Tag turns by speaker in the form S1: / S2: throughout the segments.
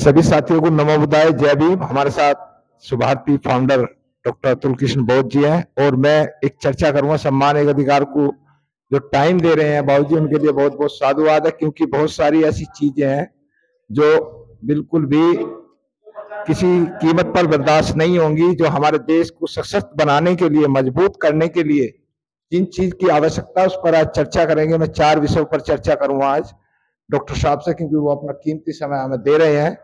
S1: सभी साथियों को नमो बुद्धाय, जय भीम। हमारे साथ सुभारती फाउंडर डॉक्टर अतुल कृष्ण बोध जी हैं और मैं एक चर्चा करूंगा सम्मान एक अधिकार को जो टाइम दे रहे हैं बाबूजी, उनके लिए बहुत बहुत साधुवाद है, क्योंकि बहुत सारी ऐसी चीजें हैं जो बिल्कुल भी किसी कीमत पर बर्दाश्त नहीं होंगी। जो हमारे देश को सशक्त बनाने के लिए, मजबूत करने के लिए जिन चीज की आवश्यकता है उस पर आज चर्चा करेंगे। मैं 4 विषयों पर चर्चा करूंगा आज डॉक्टर साहब से, क्योंकि वो अपना कीमती समय हमें दे रहे हैं।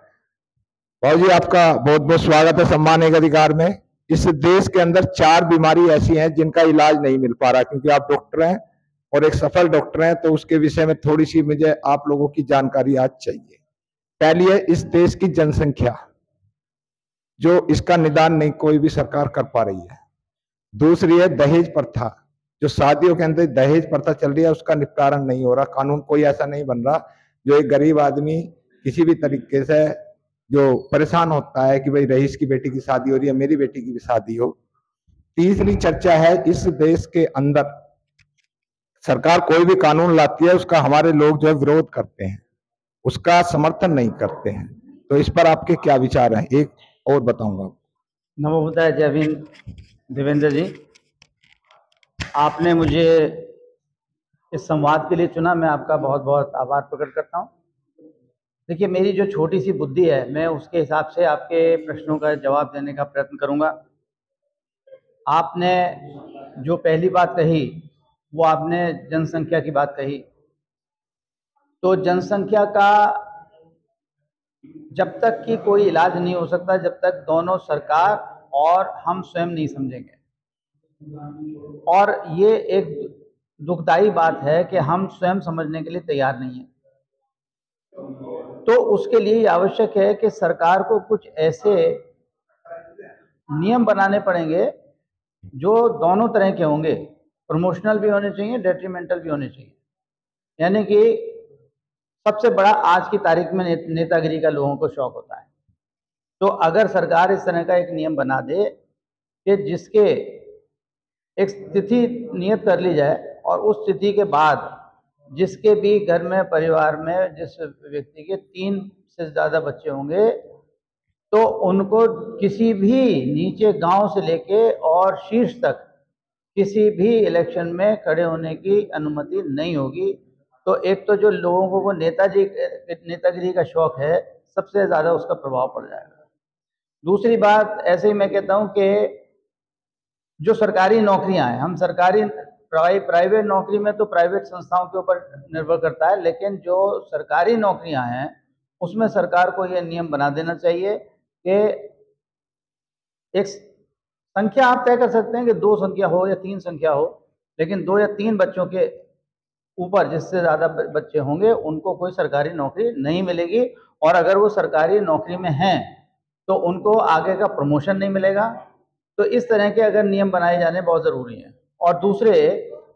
S1: बाबू जी, आपका बहुत बहुत स्वागत है सम्मान एक अधिकार में। इस देश के अंदर 4 बीमारी ऐसी हैं जिनका इलाज नहीं मिल पा रहा, क्योंकि आप डॉक्टर हैं और एक सफल डॉक्टर हैं, तो उसके विषय में थोड़ी सी मुझे आप लोगों की जानकारी आज चाहिए। पहली है इस देश की जनसंख्या, जो इसका निदान नहीं कोई भी सरकार कर पा रही है। दूसरी है दहेज प्रथा, जो शादियों के अंदर दहेज प्रथा चल रही है उसका निपटारण नहीं हो रहा, कानून कोई ऐसा नहीं बन रहा जो एक गरीब आदमी किसी भी तरीके से जो परेशान होता है कि भाई रईस की बेटी की शादी हो रही है, मेरी बेटी की भी शादी हो। तीसरी चर्चा है इस देश के अंदर सरकार कोई भी कानून लाती है उसका हमारे लोग जो है विरोध करते हैं, उसका समर्थन नहीं करते हैं। तो इस पर आपके क्या विचार हैं? एक और बताऊंगा।
S2: नमो बुद्धाय, जय भीम। देवेंद्र जी, आपने मुझे इस संवाद के लिए चुना, मैं आपका बहुत बहुत आभार प्रकट करता हूँ। देखिए, मेरी जो छोटी सी बुद्धि है मैं उसके हिसाब से आपके प्रश्नों का जवाब देने का प्रयत्न करूँगा। आपने जो पहली बात कही वो आपने जनसंख्या की बात कही। तो जनसंख्या का जब तक कि कोई इलाज नहीं हो सकता जब तक दोनों सरकार और हम स्वयं नहीं समझेंगे। और ये एक दुखदाई बात है कि हम स्वयं समझने के लिए तैयार नहीं हैं। तो उसके लिए आवश्यक है कि सरकार को कुछ ऐसे नियम बनाने पड़ेंगे जो दोनों तरह के होंगे, प्रमोशनल भी होने चाहिए, डेट्रीमेंटल भी होने चाहिए। यानी कि सबसे बड़ा आज की तारीख में नेतागिरी का लोगों को शौक होता है। तो अगर सरकार इस तरह का एक नियम बना दे कि जिसके एक तिथि नियत कर ली जाए और उस तिथि के बाद जिसके भी घर में, परिवार में जिस व्यक्ति के 3 से ज़्यादा बच्चे होंगे तो उनको किसी भी नीचे गांव से लेके और शीर्ष तक किसी भी इलेक्शन में खड़े होने की अनुमति नहीं होगी। तो एक तो जो लोगों को नेतागिरी का शौक है, सबसे ज़्यादा उसका प्रभाव पड़ जाएगा। दूसरी बात, ऐसे ही मैं कहता हूँ कि जो सरकारी नौकरियां हैं, हम सरकारी प्राइवेट नौकरी में तो प्राइवेट संस्थाओं के ऊपर निर्भर करता है, लेकिन जो सरकारी नौकरियां हैं उसमें सरकार को यह नियम बना देना चाहिए कि एक संख्या आप तय कर सकते हैं कि 2 संख्या हो या 3 संख्या हो, लेकिन 2 या 3 बच्चों के ऊपर जिससे ज़्यादा बच्चे होंगे उनको कोई सरकारी नौकरी नहीं मिलेगी। और अगर वो सरकारी नौकरी में हैं तो उनको आगे का प्रमोशन नहीं मिलेगा। तो इस तरह के अगर नियम बनाए जाने बहुत ज़रूरी हैं। और दूसरे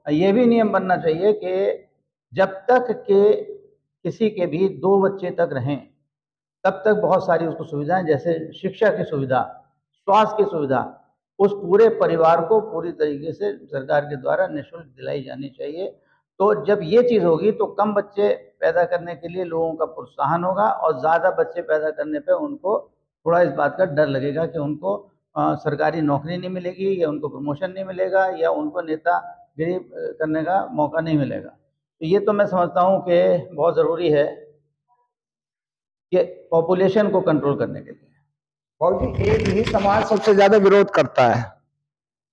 S2: ये भी नियम बनना चाहिए कि जब तक के किसी के भी 2 बच्चे तक रहें तब तक बहुत सारी उसको सुविधाएं, जैसे शिक्षा की सुविधा, स्वास्थ्य की सुविधा, उस पूरे परिवार को पूरी तरीके से सरकार के द्वारा निःशुल्क दिलाई जानी चाहिए। तो जब ये चीज़ होगी तो कम बच्चे पैदा करने के लिए लोगों का प्रोत्साहन होगा और ज़्यादा बच्चे पैदा करने पे उनको थोड़ा इस बात का डर लगेगा कि उनको सरकारी नौकरी नहीं मिलेगी या उनको प्रमोशन नहीं मिलेगा या उनको नेतागिरी करने का मौका नहीं मिलेगा। तो ये तो मैं समझता हूँ कि बहुत ज़रूरी है कि पॉपुलेशन को कंट्रोल करने के लिए।
S1: बाबू जी, एक ही समाज सबसे ज्यादा विरोध करता है,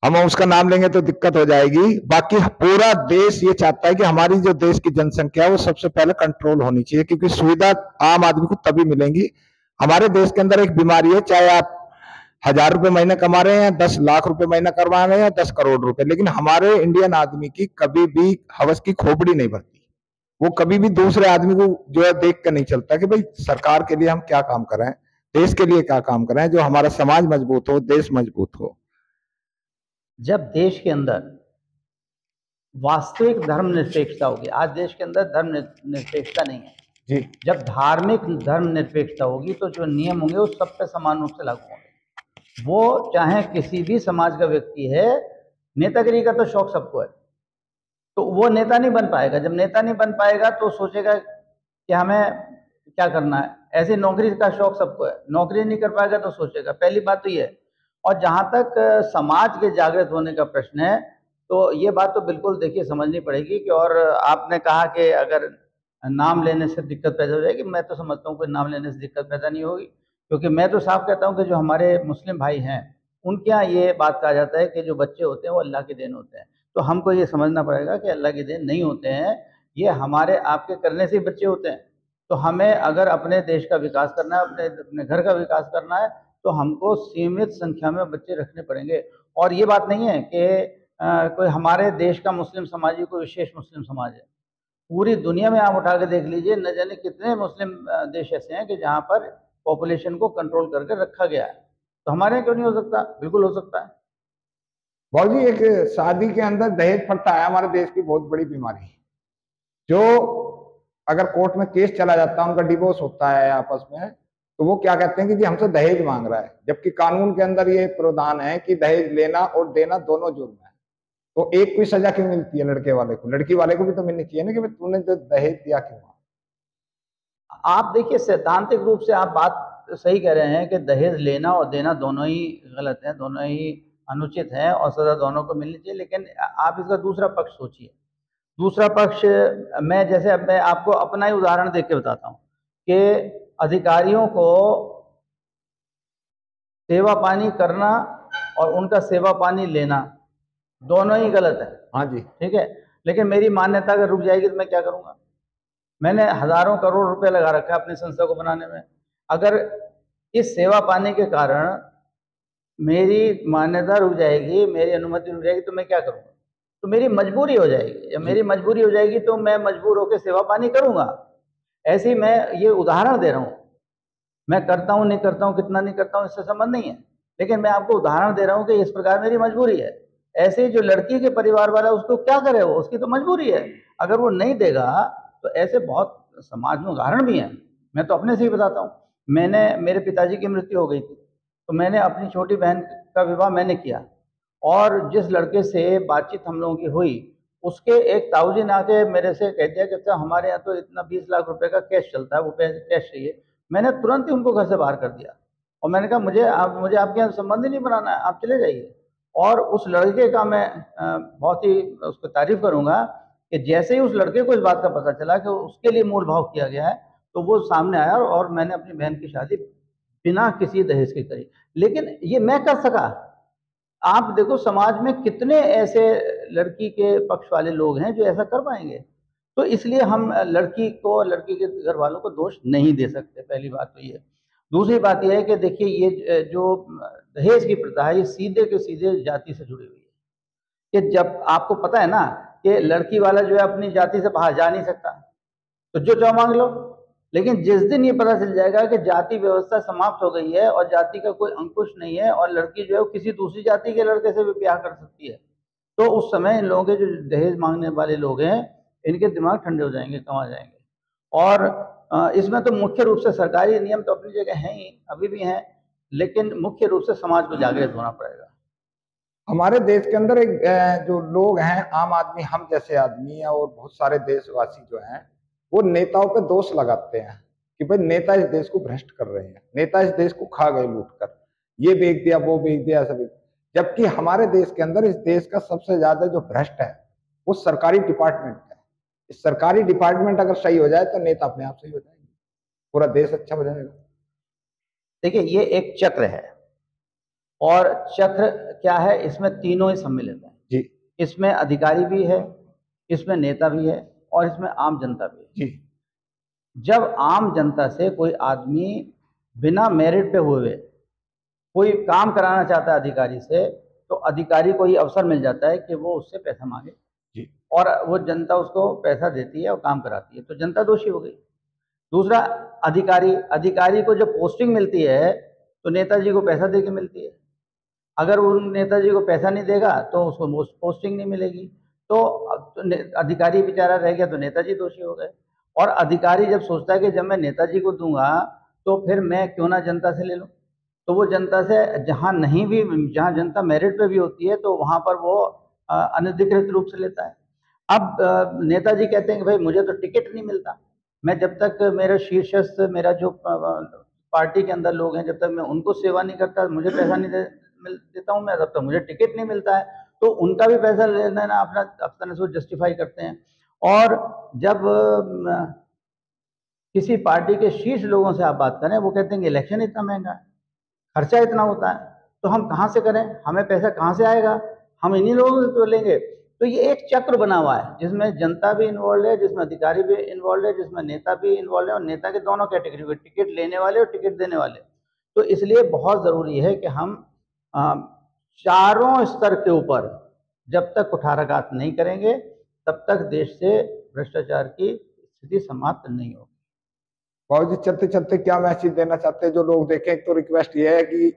S1: हम उसका नाम लेंगे तो दिक्कत हो जाएगी। बाकी पूरा देश ये चाहता है कि हमारी जो देश की जनसंख्या है वो सबसे पहले कंट्रोल होनी चाहिए, क्योंकि सुविधा आम आदमी को तभी मिलेंगी। हमारे देश के अंदर एक बीमारी है, चाहे आप 1000 रुपए महीना कमा रहे हैं, 10 लाख रुपए महीना कमा रहे हैं, 10 करोड़ रुपए, लेकिन हमारे इंडियन आदमी की कभी भी हवस की खोपड़ी नहीं भरती। वो कभी भी दूसरे आदमी को जो है देख कर नहीं चलता कि भाई सरकार के लिए हम क्या काम कर रहे हैं, देश के लिए क्या काम कर रहे हैं, जो हमारा समाज मजबूत हो, देश मजबूत हो।
S2: जब देश के अंदर वास्तविक धर्मनिरपेक्षता होगी, आज देश के अंदर धर्मनिरपेक्षता नहीं है
S1: जी।
S2: जब धार्मिक धर्मनिरपेक्षता होगी तो जो नियम होंगे वो सब पे समान रूप से लागू होंगे। वो चाहे किसी भी समाज का व्यक्ति है, नेतागिरी का तो शौक सबको है, तो वो नेता नहीं बन पाएगा। जब नेता नहीं बन पाएगा तो सोचेगा कि हमें क्या करना है, ऐसी नौकरी का शौक सबको है, नौकरी नहीं कर पाएगा तो सोचेगा, पहली बात तो ये है। और जहाँ तक समाज के जागृत होने का प्रश्न है, तो ये बात तो बिल्कुल देखिए समझनी पड़ेगी कि, और आपने कहा कि अगर नाम लेने से दिक्कत पैदा हो जाएगी, मैं तो समझता हूँ कि नाम लेने से दिक्कत पैदा नहीं होगी, क्योंकि मैं तो साफ कहता हूँ कि जो हमारे मुस्लिम भाई हैं उनके यहाँ ये बात कहा जाता है कि जो बच्चे होते हैं वो अल्लाह की देन होते हैं। तो हमको ये समझना पड़ेगा कि अल्लाह की देन नहीं होते हैं, ये हमारे आपके करने से ही बच्चे होते हैं। तो हमें अगर अपने देश का विकास करना है, अपने अपने घर का विकास करना है, तो हमको सीमित संख्या में बच्चे रखने पड़ेंगे। और ये बात नहीं है कि कोई हमारे देश का मुस्लिम समाज ही कोई विशेष मुस्लिम समाज है। पूरी दुनिया में आप उठा के देख लीजिए, न जाने कितने मुस्लिम देश ऐसे हैं कि जहाँ पर पॉपुलेशन को कंट्रोल करके रखा गया है। तो हमारे यहाँ क्यों नहीं हो सकता? बिल्कुल हो सकता है।
S1: बाबूजी, एक शादी के अंदर दहेज प्रथा है हमारे देश की बहुत बड़ी बीमारी। जो अगर कोर्ट में केस चला जाता है, उनका डिवोर्स होता है आपस में, तो वो क्या कहते हैं कि जी हमसे दहेज मांग रहा है, जबकि कानून के अंदर ये प्रावधान है कि दहेज लेना और देना दोनों जुर्म है। तो एक कोई सजा क्यों मिलती है लड़के वाले को? लड़की वाले को भी तो मिलनी चाहिए ना कि तूने जो दहेज दिया क्यों?
S2: आप देखिए, सैद्धांतिक रूप से आप बात सही कह रहे हैं कि दहेज लेना और देना दोनों ही गलत है, दोनों ही अनुचित है और सजा दोनों को मिलनी चाहिए। लेकिन आप इसका दूसरा पक्ष सोचिए। दूसरा पक्ष, मैं जैसे अब मैं आपको अपना ही उदाहरण देख के बताता हूँ कि अधिकारियों को सेवा पानी करना और उनका सेवा पानी लेना दोनों ही गलत है।
S1: हाँ जी,
S2: ठीक है। लेकिन मेरी मान्यता अगर रुक जाएगी तो मैं क्या करूँगा? मैंने हजारों करोड़ रुपए लगा रखा है अपनी संस्था को बनाने में। अगर इस सेवा पाने के कारण मेरी मान्यता रुक जाएगी, मेरी अनुमति रुक जाएगी, तो मैं क्या करूँगा? तो मेरी मजबूरी हो जाएगी। जब मेरी मजबूरी हो जाएगी तो मैं मजबूर होकर सेवा पानी करूँगा। ऐसे ही मैं ये उदाहरण दे रहा हूँ। मैं करता हूँ नहीं करता हूँ, कितना नहीं करता हूँ, इससे संबंध नहीं है, लेकिन मैं आपको उदाहरण दे रहा हूँ कि इस प्रकार मेरी मजबूरी है। ऐसे ही जो लड़की के परिवार वाला, उसको क्या करे, वो उसकी तो मजबूरी है। अगर वो नहीं देगा तो ऐसे बहुत समाज में उदाहरण भी हैं। मैं तो अपने से ही बताता हूँ। मेरे पिताजी की मृत्यु हो गई थी, तो मैंने अपनी छोटी बहन का विवाह मैंने किया, और जिस लड़के से बातचीत हम लोगों की हुई, उसके एक ताऊजी ने आके मेरे से कह दिया कि अच्छा, हमारे यहाँ तो इतना 20 लाख रुपए का कैश चलता है, वो कैश चाहिए। मैंने तुरंत ही उनको घर से बाहर कर दिया और मैंने कहा मुझे आपके यहाँ संबंध ही नहीं बनाना है, आप चले जाइए। और उस लड़के का मैं बहुत ही उसको तारीफ करूंगा कि जैसे ही उस लड़के को इस बात का पता चला कि उसके लिए मोल भाव किया गया है, तो वो सामने आया और मैंने अपनी बहन की शादी बिना किसी दहेज के करी। लेकिन ये मैं कर सका। आप देखो समाज में कितने ऐसे लड़की के पक्ष वाले लोग हैं जो ऐसा कर पाएंगे। तो इसलिए हम लड़की के घर वालों को दोष नहीं दे सकते, पहली बात तो ये। दूसरी बात यह है कि देखिए, ये जो दहेज की प्रथा है, ये सीधे के सीधे जाति से जुड़ी हुई है। कि जब आपको पता है ना कि लड़की वाला जो है अपनी जाति से बाहर जा नहीं सकता, तो जो चाहो मांग लो। लेकिन जिस दिन ये पता चल जाएगा कि जाति व्यवस्था समाप्त हो गई है और जाति का कोई अंकुश नहीं है और लड़की जो है वो किसी दूसरी जाति के लड़के से भी ब्याह कर सकती है, तो उस समय इन लोगों के जो दहेज मांगने वाले लोग हैं, इनके दिमाग ठंडे हो जाएंगे, कमा जाएंगे। और इसमें तो मुख्य रूप से सरकारी नियम तो अपनी जगह हैं ही, अभी भी हैं, लेकिन मुख्य रूप से समाज को जागृत होना पड़ेगा।
S1: हमारे देश के अंदर एक जो लोग हैं, आम आदमी, हम जैसे आदमी हैं और बहुत सारे देशवासी जो हैं, वो नेताओं पे दोष लगाते हैं कि भाई नेता इस देश को भ्रष्ट कर रहे हैं, नेता इस देश को खा गए लूट कर, ये बेच दिया, वो बेच दिया, ऐसा बेच। जबकि हमारे देश के अंदर इस देश का सबसे ज्यादा जो भ्रष्ट है वो सरकारी डिपार्टमेंट है। इस सरकारी डिपार्टमेंट अगर सही हो जाए तो नेता अपने आप सही हो जाएंगे, पूरा देश अच्छा हो जाएगा।
S2: देखिए, ये एक चक्र है, और चक्र क्या है, इसमें तीनों ही सम्मिलित हैं
S1: जी।
S2: इसमें अधिकारी भी है, इसमें नेता भी है, और इसमें आम जनता भी है
S1: जी।
S2: जब आम जनता से कोई आदमी बिना मेरिट पे हुए कोई काम कराना चाहता है अधिकारी से, तो अधिकारी को ये अवसर मिल जाता है कि वो उससे पैसा मांगे
S1: जी।
S2: और वो जनता उसको पैसा देती है और काम कराती है, तो जनता दोषी हो गई। दूसरा, अधिकारी को जब पोस्टिंग मिलती है तो नेताजी को पैसा दे के मिलती है। अगर वो नेताजी को पैसा नहीं देगा तो उसको पोस्टिंग नहीं मिलेगी, तो अधिकारी बेचारा रह गया, तो नेताजी दोषी हो गए। और अधिकारी जब सोचता है कि जब मैं नेताजी को दूंगा तो फिर मैं क्यों ना जनता से ले लूं, तो वो जनता से जहां जनता मेरिट पे भी होती है तो वहां पर वो अनधिकृत रूप से लेता है। अब नेताजी कहते हैं कि भाई मुझे तो टिकट नहीं मिलता, मैं जब तक मेरा शीर्षस्थ, मेरा जो पार्टी के अंदर लोग हैं, जब तक मैं उनको सेवा नहीं करता, मुझे पैसा नहीं देता हूँ मैं, तब तक मुझे टिकट नहीं मिलता है। तो उनका भी पैसा ले लेना अपना अपने से जस्टिफाई करते हैं। और जब किसी पार्टी के शीर्ष लोगों से आप बात करें, वो कहते हैं कि इलेक्शन इतना महंगा है, खर्चा इतना होता है, तो हम कहाँ से करें, हमें पैसा कहाँ से आएगा, हम इन्हीं लोगों से तो लेंगे। तो ये एक चक्र बना हुआ है जिसमें जनता भी इन्वॉल्व है, जिसमें अधिकारी भी इन्वॉल्व है, जिसमें नेता भी इन्वॉल्व है, और नेता के दोनों कैटेगरी के, टिकट लेने वाले और टिकट देने वाले। तो इसलिए बहुत ज़रूरी है कि हम चारों स्तर के ऊपर जब तक कुठाराघात नहीं करेंगे, तब तक देश से भ्रष्टाचार की स्थिति समाप्त नहीं होगी।
S1: बाबू जी, चलते चलते क्या मैसेज देना चाहते हैं जो लोग देखें? एक तो रिक्वेस्ट ये है कि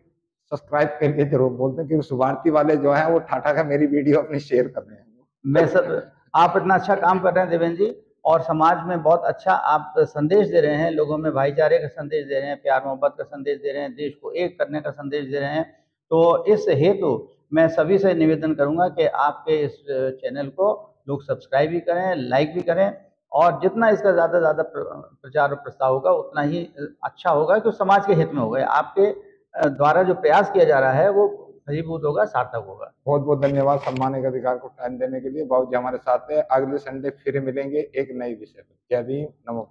S1: सब्सक्राइब करके जरूर बोलते हैं, क्योंकि सुभारती वाले जो हैं वो ठाठा का मेरी वीडियो अपनी शेयर कर रहे हैं।
S2: मैं सब, आप इतना अच्छा काम कर रहे हैं देवेंद्र जी, और समाज में बहुत अच्छा आप संदेश दे रहे हैं, लोगों में भाईचारे का संदेश दे रहे हैं, प्यार मोहब्बत का संदेश दे रहे हैं, देश को एक करने का संदेश दे रहे हैं। तो इस हेतु मैं सभी से निवेदन करूंगा कि आपके इस चैनल को लोग सब्सक्राइब भी करें, लाइक भी करें, और जितना इसका ज़्यादा से ज़्यादा प्रचार और प्रस्ताव होगा उतना ही अच्छा होगा, क्योंकि समाज के हित में होगा। आपके द्वारा जो प्रयास किया जा रहा है वो फलीभूत होगा, सार्थक होगा।
S1: बहुत बहुत धन्यवाद सम्मान के अधिकार को टाइम देने के लिए। बाबू जी हमारे साथ है, अगले संडे फिर मिलेंगे एक नई विषय पर। जय भीम, नमो।